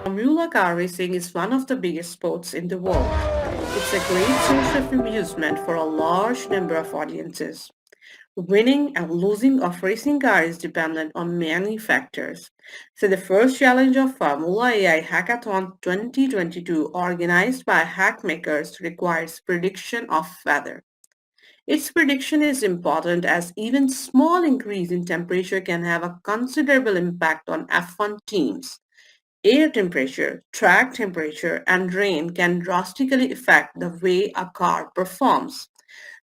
Formula car racing is one of the biggest sports in the world. It's a great source of amusement for a large number of audiences. Winning and losing of racing car is dependent on many factors. So the first challenge of Formula AI Hackathon 2022 organized by Hackmakers requires prediction of weather. Its prediction is important as even small increase in temperature can have a considerable impact on F1 teams. Air temperature, track temperature, and rain can drastically affect the way a car performs.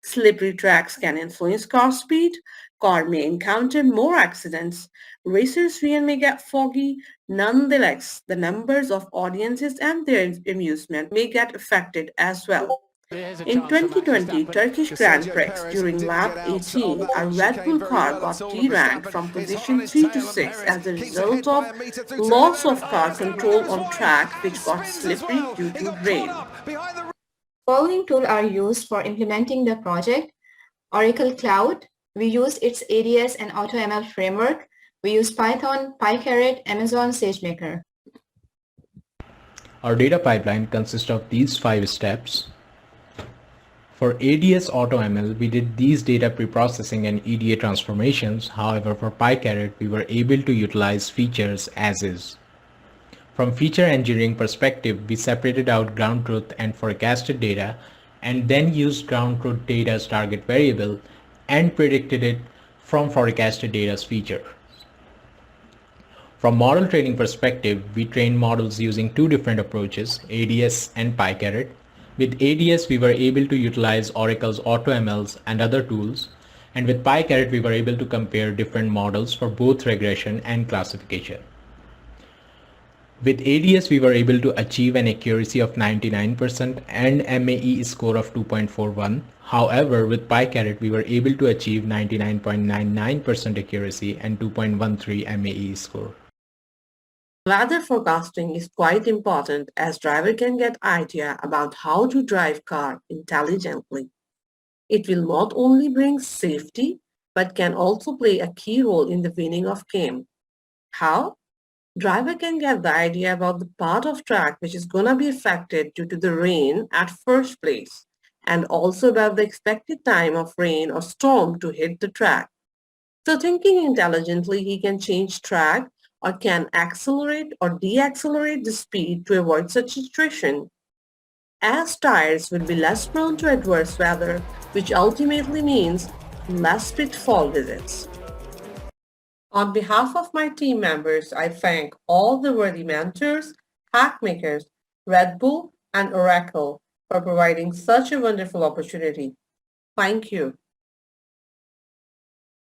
Slippery tracks can influence car speed. Car may encounter more accidents. Racers' rain may get foggy. Nonetheless, the numbers of audiences and their amusement may get affected as well. In 2020 Turkish Grand Prix during lap 18, a Red Bull car got deranked from position 3 to 6 as a result of loss of car control on track which got slippery due to rain. Following tools are used for implementing the project. Oracle Cloud, we use its ADS and AutoML framework. We use Python, PyCaret, Amazon SageMaker. Our data pipeline consists of these 5 steps. For ADS AutoML, we did these data preprocessing and EDA transformations. However, for PyCaret, we were able to utilize features as is. From feature engineering perspective, we separated out ground truth and forecasted data and then used ground truth data's target variable and predicted it from forecasted data's feature. From model training perspective, we trained models using 2 different approaches, ADS and PyCaret. With ADS, we were able to utilize Oracle's AutoMLs and other tools, and with PyCaret, we were able to compare different models for both regression and classification. With ADS, we were able to achieve an accuracy of 99% and MAE score of 2.41. However, with PyCaret, we were able to achieve 99.99% accuracy and 2.13 MAE score. Weather forecasting is quite important as driver can get idea about how to drive car intelligently. It will not only bring safety but can also play a key role in the winning of game. How? Driver can get the idea about the part of track which is gonna be affected due to the rain at first place and also about the expected time of rain or storm to hit the track. So thinking intelligently, he can change track or can accelerate or deaccelerate the speed to avoid such situation, as tires will be less prone to adverse weather, which ultimately means less pitfall visits. On behalf of my team members, I thank all the worthy mentors, Hackmakers, Red Bull, and Oracle for providing such a wonderful opportunity. Thank you.